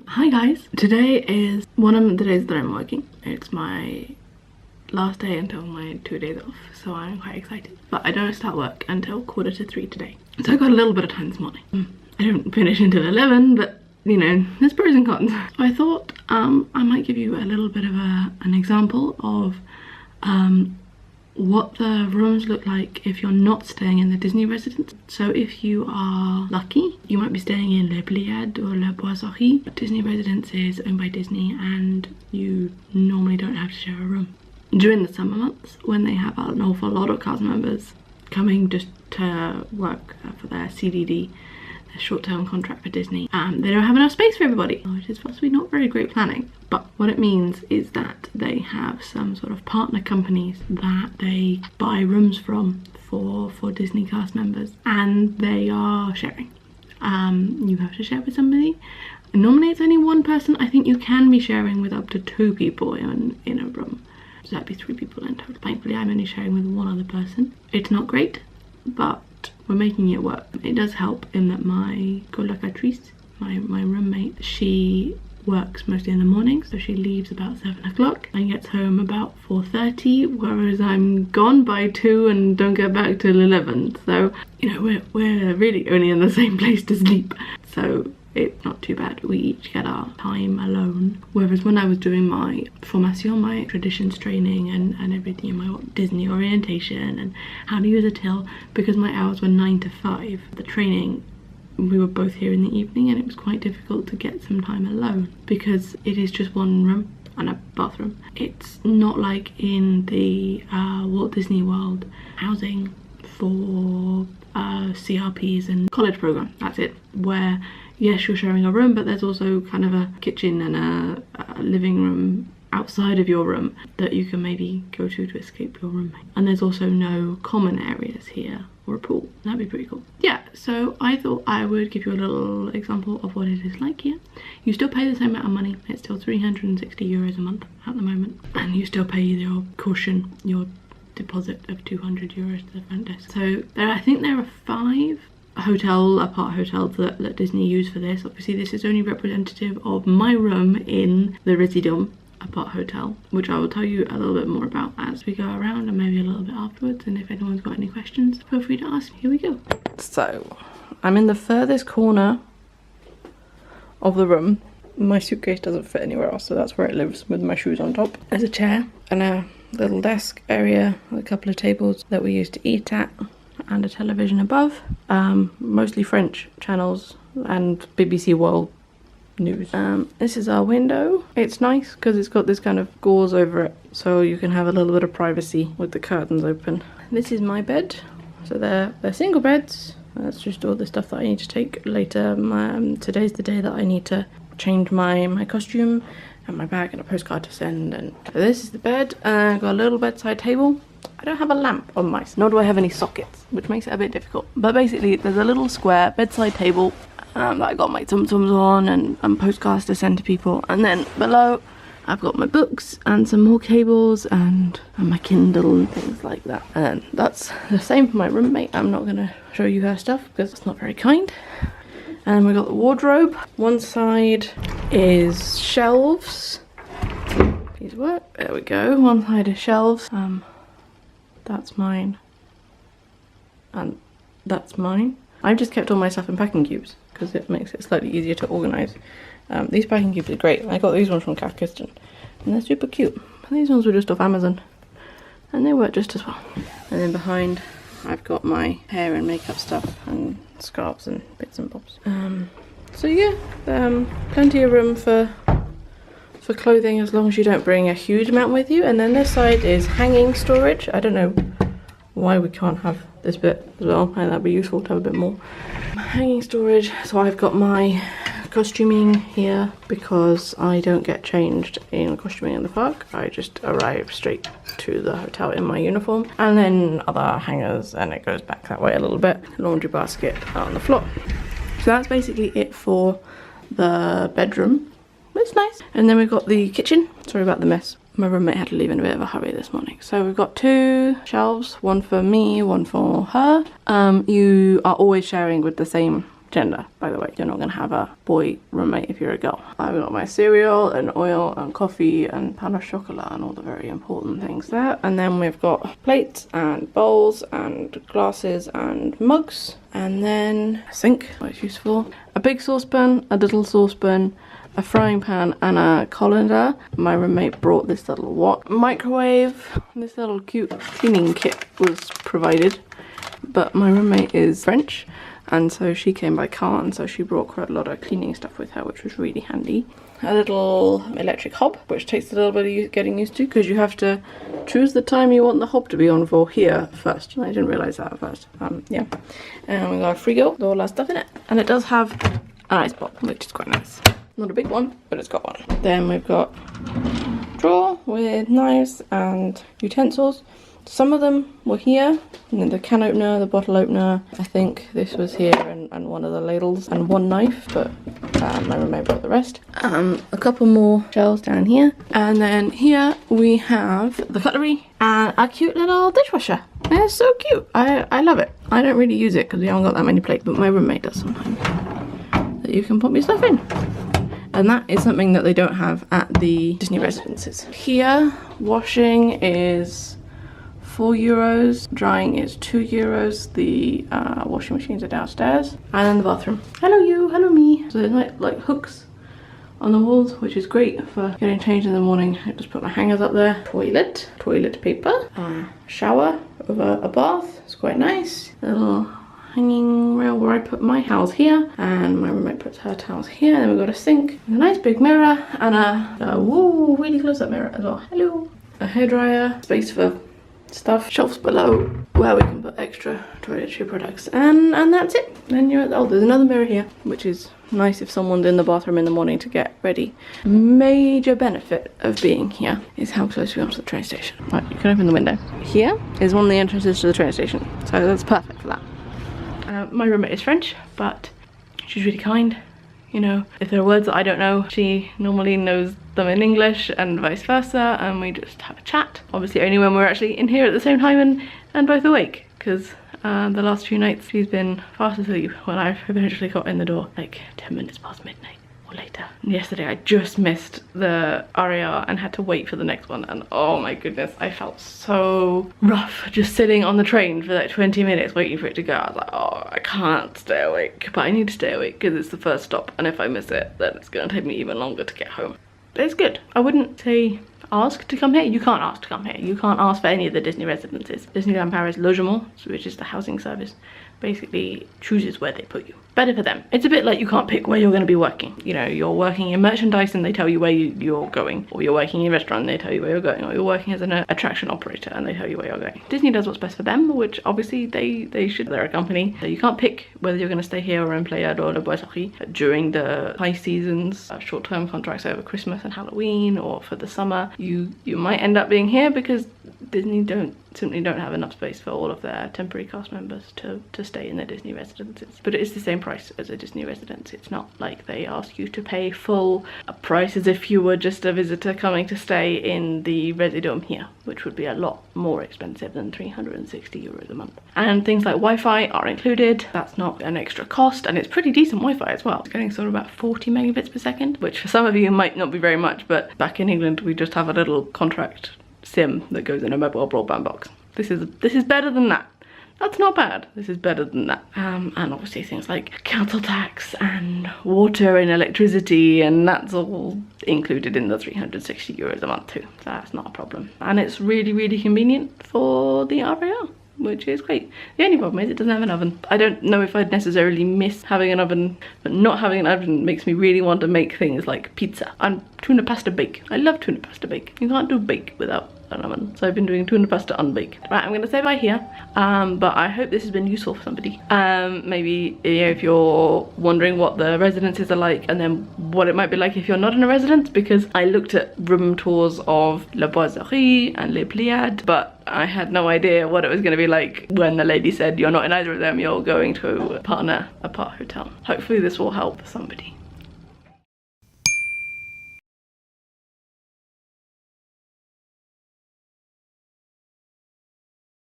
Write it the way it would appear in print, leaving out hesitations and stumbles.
Hi guys, today is one of the days that I'm working. It's my last day until my 2 days off, so I'm quite excited. But I don't start work until 2:45 today. So I got a little bit of time this morning. I don't finish until 11, but you know, there's pros and cons. I thought I might give you a little bit of an example of what the rooms look like if you're not staying in the Disney residence. So if you are lucky, you might be staying in Le Pléiade or La Boiserie. Disney residence is owned by Disney and you normally don't have to share a room. During the summer months, when they have an awful lot of cast members coming just to work for their CDD, their short-term contract for Disney, they don't have enough space for everybody, which is possibly not very great planning. But what it means is that they have some sort of partner companies that they buy rooms from for Disney cast members, and they are sharing. You have to share with somebody. Normally it's only one person. I think you can be sharing with up to 2 people in a room. So that'd be 3 people in total. Thankfully I'm only sharing with one other person. It's not great, but we're making it work. It does help in that my colocatrice, my roommate, she works mostly in the morning, so she leaves about 7 o'clock and gets home about 4:30, whereas I'm gone by 2 and don't get back till 11. So, you know, we're really only in the same place to sleep. So it's not too bad. We each get our time alone. Whereas when I was doing my formation, my traditions training and everything, my Disney orientation and how to use a till, because my hours were 9 to 5, the training, we were both here in the evening and it was quite difficult to get some time alone because it is just one room and a bathroom. It's not like in the Walt Disney World housing for CRPs and college program. That's it, where yes, you're sharing a room, but there's also kind of a kitchen and a living room outside of your room that you can maybe go to escape your roommate. And there's also no common areas here or a pool. That'd be pretty cool. Yeah, so I thought I would give you a little example of what it is like here. You still pay the same amount of money. It's still 360 euros a month at the moment. And you still pay your caution, your deposit of 200 euros to the front desk. So I think there are 5 apart hotels that Disney use for this. Obviously this is only representative of my room in the Résidence apart hotel, which I will tell you a little bit more about as we go around and maybe a little bit afterwards. And if anyone's got any questions, feel free to ask. Here we go. So I'm in the furthest corner of the room. My suitcase doesn't fit anywhere else, so that's where it lives with my shoes on top. There's a chair and a little desk area with a couple of tables that we used to eat at, and a television above, mostly French channels and BBC World News. This is our window. It's nice because it's got this kind of gauze over it, so you can have a little bit of privacy with the curtains open. This is my bed. So they're single beds. That's just all the stuff that I need to take later. Today's the day that I need to change my costume and my bag and a postcard to send. And so this is the bed. I've got a little bedside table. I don't have a lamp on mine, nor do I have any sockets, which makes it a bit difficult. But basically, there's a little square bedside table that I got my tum-tums on and postcards to send to people. And then below, I've got my books and some more cables and my Kindle and things like that. And that's the same for my roommate. I'm not going to show you her stuff because it's not very kind. And we've got the wardrobe. One side is shelves. Piece of work. There we go. One side is shelves. That's mine. And that's mine. I've just kept all my stuff in packing cubes because it makes it slightly easier to organise. These packing cubes are great. I got these ones from Kafkistan and they're super cute. These ones were just off Amazon and they work just as well. And then behind I've got my hair and makeup stuff and scarves and bits and bobs. So yeah, plenty of room for clothing as long as you don't bring a huge amount with you. And then this side is hanging storage. I don't know why we can't have this bit as well, and that'd be useful to have a bit more. Hanging storage, so I've got my costuming here because I don't get changed in costuming in the park. I just arrive straight to the hotel in my uniform, and then other hangers, and it goes back that way a little bit. Laundry basket on the floor. So that's basically it for the bedroom. It's nice. And then we've got the kitchen. Sorry about the mess. My roommate had to leave in a bit of a hurry this morning. So we've got 2 shelves, one for me, one for her. You are always sharing with the same gender, by the way. You're not going to have a boy roommate if you're a girl. I've got my cereal and oil and coffee and pan au chocolat and all the very important things there. And then we've got plates and bowls and glasses and mugs. And then a sink, quite useful. A big saucepan, a little saucepan, a frying pan and a colander. My roommate brought this little microwave. This little cute cleaning kit was provided, but my roommate is French and so she came by car, and so she brought quite a lot of cleaning stuff with her, which was really handy. A little electric hob, which takes a little bit of getting used to because you have to choose the time you want the hob to be on for here first. I didn't realise that at first. Yeah. And we got a frigo with all our stuff in it, and it does have an ice pop, which is quite nice. Not a big one, but it's got one. Then we've got a drawer with knives and utensils. Some of them were here, and then the can opener, the bottle opener. I think this was here, and one of the ladles, and one knife, but my roommate brought the rest. A couple more shelves down here. And then here we have the cutlery and a cute little dishwasher. It's so cute. I love it. I don't really use it because we haven't got that many plates, but my roommate does sometimes. That you can put your stuff in. And that is something that they don't have at the Disney residences. Here, washing is €4, drying is €2. The washing machines are downstairs. And then the bathroom. Hello you, hello me. So there's like hooks on the walls, which is great for getting changed in the morning. I just put my hangers up there. Toilet paper, shower over a bath. It's quite nice. A little hanging rail where I put my towels here, and my roommate puts her towels here. And then we've got a sink, a nice big mirror, and a whoa, really close up mirror as well. Hello. A hairdryer, space for stuff, shelves below where we can put extra toiletry products, and that's it. Then you're at, oh, there's another mirror here, which is nice if someone's in the bathroom in the morning to get ready. Major benefit of being here is how close we are to the train station. Right, you can open the window. Here is one of the entrances to the train station, so that's perfect for that. My roommate is French, but she's really kind. You know, if there are words that I don't know, she normally knows them in English and vice versa, and we just have a chat. Obviously only when we're actually in here at the same time and both awake, because the last few nights she's been fast asleep when I've eventually got in the door, like 10 minutes past midnight or later. And yesterday I just missed the RAR and had to wait for the next one, and oh my goodness, I felt so rough just sitting on the train for like 20 minutes waiting for it to go. I was like, oh, I can't stay awake, but I need to stay awake because it's the first stop, and if I miss it then it's gonna take me even longer to get home. But it's good. I wouldn't say ask to come here. You can't ask to come here. You can't ask for any of the Disney residences. Disneyland Paris Logement, which is the housing service, basically chooses where they put you. Better for them. It's a bit like you can't pick where you're going to be working. You know, you're working in merchandise and they tell you where you're going, or you're working in a restaurant and they tell you where you're going, or you're working as an attraction operator and they tell you where you're going. Disney does what's best for them, which obviously they should. They're a company. So you can't pick whether you're going to stay here or in Pléiades or Le Bois-Sarry during the high seasons, short-term contracts over Christmas and Halloween, or for the summer. You might end up being here because Disney simply don't have enough space for all of their temporary cast members to stay in their Disney residences. But it is the same price as a Disney residence. It's not like they ask you to pay full price as if you were just a visitor coming to stay in the Residome here, which would be a lot more expensive than €360 a month. And things like Wi-Fi are included. That's not an extra cost, and it's pretty decent Wi-Fi as well. It's getting sort of about 40 megabits per second, which for some of you might not be very much, but back in England we just have a little contract SIM that goes in a mobile broadband box. This is better than that. That's not bad. This is better than that. And obviously things like council tax and water and electricity, and that's all included in the €360 a month too. So that's not a problem. And it's really, really convenient for the RAR, which is great. The only problem is it doesn't have an oven. I don't know if I'd necessarily miss having an oven, but not having an oven makes me really want to make things like pizza and tuna pasta bake. I love tuna pasta bake. You can't do bake without an oven, so I've been doing tuna pasta unbaked. Right, I'm gonna say bye here, but I hope this has been useful for somebody. Maybe, you know, if you're wondering what the residences are like, and then what it might be like if you're not in a residence, because I looked at room tours of Le Bois-Sarry and Les Pléiades, but I had no idea what it was going to be like when the lady said you're not in either of them, you're going to a partner apart hotel. Hopefully this will help somebody.